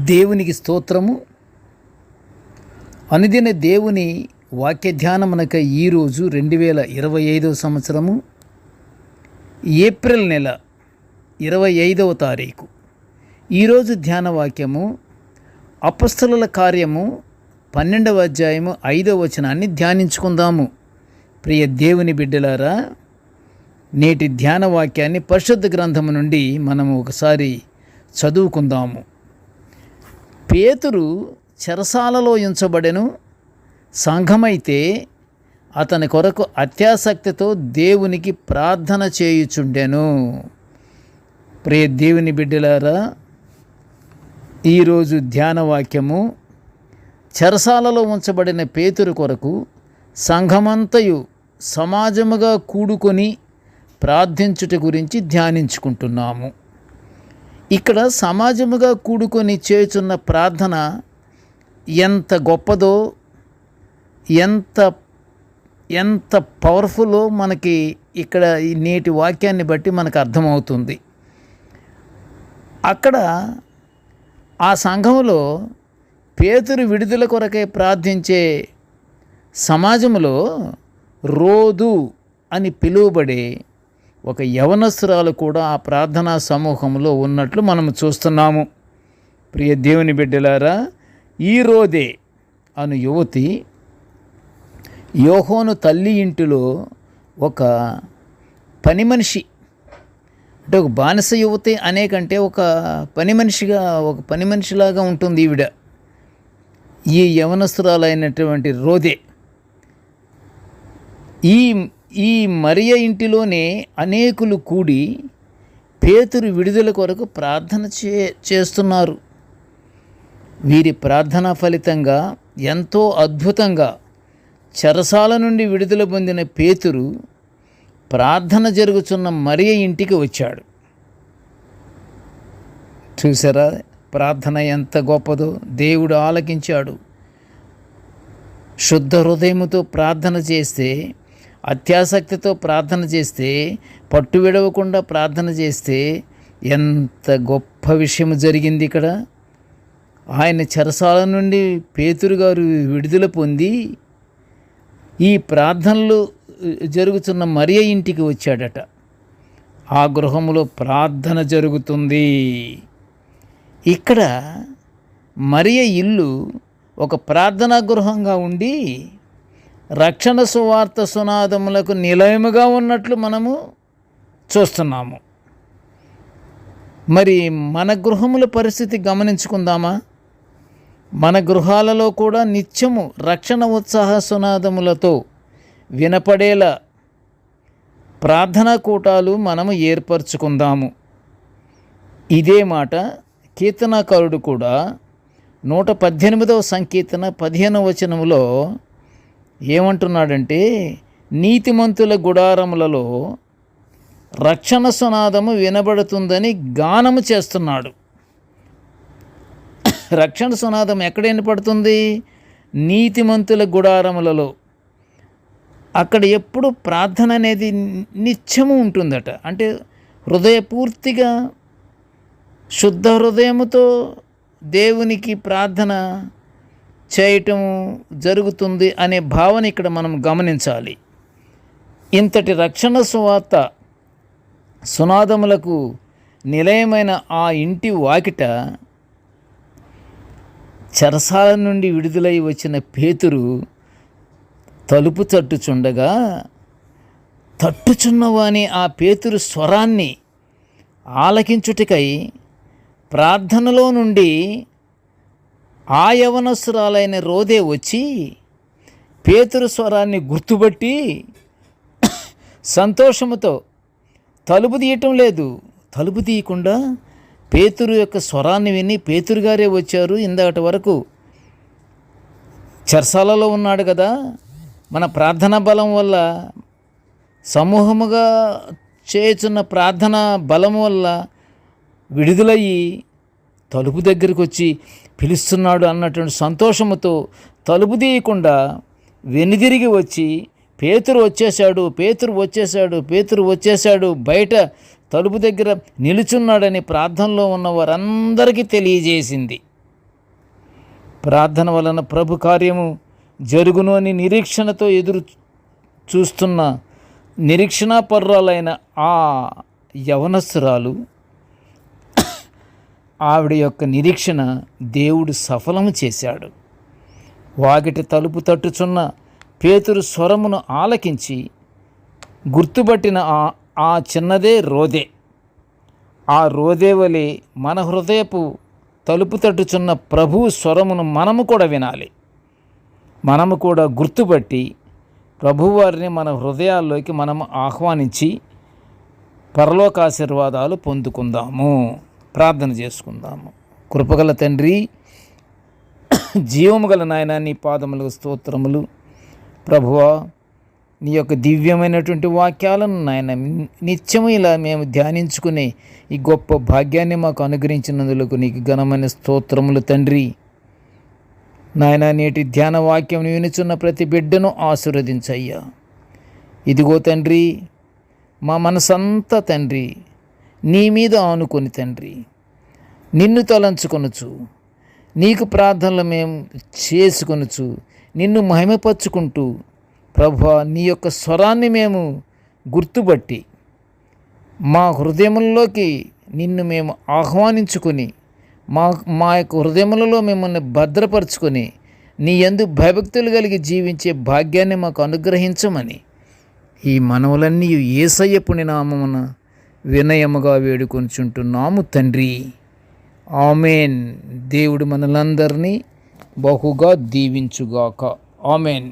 దేవునికి స్తోత్రము. అనుదిన దేవుని వాక్య ధ్యానమునక ఈరోజు 2025 సంవత్సరము ఏప్రిల్ నెల 25వ తారీఖు. ఈరోజు ధ్యాన వాక్యము అపొస్తలుల కార్యము 12వ అధ్యాయము 5వ వచనాన్ని ధ్యానించుకుందాము. ప్రియ దేవుని బిడ్డలారా, నేటి ధ్యాన వాక్యాన్ని పరిశుద్ధ గ్రంథము నుండి మనము ఒకసారి చదువుకుందాము. పేతురు చెరసాలలో ఉంచబడెను. సంఘమైతే అతని కొరకు అత్యాసక్తితో దేవునికి ప్రార్థన చేయుచుండెను. ప్రియ దేవుని బిడ్డలారా, ఈరోజు ధ్యాన వాక్యము చెరసాలలో ఉంచబడిన పేతురు కొరకు సంఘమంతయు సమాజముగా కూడుకొని ప్రార్థించుట గురించి ధ్యానించుకుంటున్నాము. ఇక్కడ సమాజముగా కూడుకొని చేయుచున్న ప్రార్థన ఎంత గొప్పదో, ఎంత పవర్ఫుల్లో మనకి ఇక్కడ ఈ నేటి వాక్యాన్ని బట్టి మనకు అర్థమవుతుంది. అక్కడ ఆ సంఘంలో పేతురు విడుదల కొరకై ప్రార్థించే సమాజంలో రోదు అని పిలువబడే ఒక యవనస్తురాలు కూడా ఆ ప్రార్థనా సమూహంలో ఉన్నట్లు మనము చూస్తున్నాము. ప్రియ దేవుని బిడ్డలారా, ఈ రోదే అను యువతి యోహోను తల్లి ఇంటిలో ఒక పని మనిషి, అంటే ఒక బానిస యువతి అనేకంటే ఒక పని మనిషిలాగా ఉంటుంది ఈవిడ. ఈ యవనస్తురాలైనటువంటి రోదే ఈ మరియ ఇంటిలోనే అనేకులు కూడి పేతురు విడుదల కొరకు ప్రార్థన చేస్తున్నారు. వీరి ప్రార్థన ఫలితంగా ఎంతో అద్భుతంగా చెరసాల నుండి విడుదల పొందిన పేతురు ప్రార్థన జరుగుతున్న మరియ ఇంటికి వచ్చాడు. చూసారా, ప్రార్థన ఎంత గొప్పదో! దేవుడు ఆలకించాడు. శుద్ధ హృదయముతో ప్రార్థన చేస్తే, అత్యాసక్తితో ప్రార్థన చేస్తే, పట్టు విడవకుండా ప్రార్థన చేస్తే ఎంత గొప్ప విషయం జరిగింది ఇక్కడ. ఆయన చెరసాల నుండి పేతురు గారు విడుదల పొంది ఈ ప్రార్థనలు జరుగుతున్న మరియ ఇంటికి వచ్చాడట. ఆ గృహంలో ప్రార్థన జరుగుతుంది. ఇక్కడ మరియ ఇల్లు ఒక ప్రార్థనా గృహంగా ఉండి రక్షణ సువార్త సునాదములకు నిలయముగా ఉన్నట్లు మనము చూస్తున్నాము. మరి మన గృహముల పరిస్థితి గమనించుకుందామా? మన గృహాలలో కూడా నిత్యము రక్షణ ఉత్సాహ సునాదములతో వినపడేలా ప్రార్థనా కూటాలు మనము ఏర్పరచుకుందాము. ఇదే మాట కీర్తనాకారుడు కూడా 118వ సంకీర్తన 15వ వచనములో ఏమంటున్నాడంటే, నీతిమంతుల గుడారములలో రక్షణ సునాదము వినబడుతుందని గానము చేస్తున్నాడు. రక్షణ సునాదం ఎక్కడ వినపడుతుంది? నీతిమంతుల గుడారములలో. అక్కడ ఎప్పుడు ప్రార్థన అనేది నిత్యము ఉంటుందట. అంటే హృదయపూర్తిగా శుద్ధ హృదయముతో దేవునికి ప్రార్థన చేయటం జరుగుతుంది అనే భావన ఇక్కడ మనం గమనించాలి. ఇంతటి రక్షణ సువార్త సునాదములకు నిలయమైన ఆ ఇంటి వాకిట చెరసాల నుండి విడుదలై వచ్చిన పేతురు తలుపు తట్టుచుండగా, తట్టుచున్నవాని ఆ పేతురు స్వరాన్ని ఆలకించుటకై ప్రార్థనలో నుండి ఆ యవనస్తురాలైన రోదే వచ్చి పేతురు స్వరాన్ని గుర్తుపట్టి సంతోషముతో తలుపు తీయటం లేదు, తలుపు తీయకుండా పేతురు యొక్క స్వరాన్ని విని, పేతురు గారే వచ్చారు, ఇందాటి వరకు చెరసాలలో ఉన్నాడు కదా, మన ప్రార్థనా బలం వల్ల, సమూహముగా చేయుచున్న ప్రార్థనా బలం వల్ల విడుదలయ్యి తలుపు దగ్గరికి వచ్చి పిలుస్తున్నాడు అన్నటువంటి సంతోషముతో తలుపు తీయకుండా వెనుదిరిగి వచ్చి పేతురు వచ్చేశాడు బయట తలుపు దగ్గర నిలుచున్నాడని ప్రార్థనలో ఉన్న వారందరికీ తెలియజేసింది. ప్రార్థన వలన ప్రభు కార్యము జరుగును అని నిరీక్షణతో ఎదురు చూస్తున్న నిరీక్షణాపరురాలైన ఆ యవనస్తురాలు, ఆవిడ యొక్క నిరీక్షణ దేవుడు సఫలము చేశాడు. వాకిటి తలుపు తట్టుచున్న పేతురు స్వరమును ఆలకించి గుర్తుపట్టిన ఆ చిన్నదే రోదే. ఆ రోదే వలె మన హృదయపు తలుపు తట్టుచున్న ప్రభువు స్వరమును మనము కూడా వినాలి. మనము కూడా గుర్తుపట్టి ప్రభువారిని మన హృదయాల్లోకి మనము ఆహ్వానించి పరలోకాశీర్వాదాలు పొందుకుందాము. ప్రార్థన చేసుకుందాము. కృపగల తండ్రి, జీవము గల నాయన, నీ పాదములకు స్తోత్రములు. ప్రభువా, నీ యొక్క దివ్యమైనటువంటి వాక్యాలను నాయన నిత్యము ఇలా మేము ధ్యానించుకునే ఈ గొప్ప భాగ్యాన్ని మాకు అనుగ్రహించినందులకు నీకు ఘనమైన స్తోత్రములు తండ్రి. నాయన, నేటి ధ్యాన వాక్యం వినుచున్న ప్రతి బిడ్డను ఆశీర్వదించయ్యా. ఇదిగో తండ్రి, మా మనసంతా తండ్రి నీ మీద ఆనుకొని తండ్రి నిన్ను తలంచుకొనుచు, నీకు ప్రార్థనలు మేము చేసుకొనుచు, నిన్ను మహిమపరుచుకుంటూ ప్రభువా, నీ యొక్క స్వరాన్ని మేము గుర్తుపట్టి మా హృదయముల్లోకి నిన్ను మేము ఆహ్వానించుకొని మా యొక్క హృదయములలో మిమ్మల్ని భద్రపరుచుకొని నీ యందు భయభక్తులు కలిగి జీవించే భాగ్యాన్ని మాకు అనుగ్రహించమని ఈ మనవులన్నీ యేసయ్య పుణ్యనామమున వినయముగా వేడుకొనుచుంటున్నాము తండ్రి. ఆమెన్. దేవుడు మనలందరినీ బహుగా దీవించుగాక. ఆమెన్.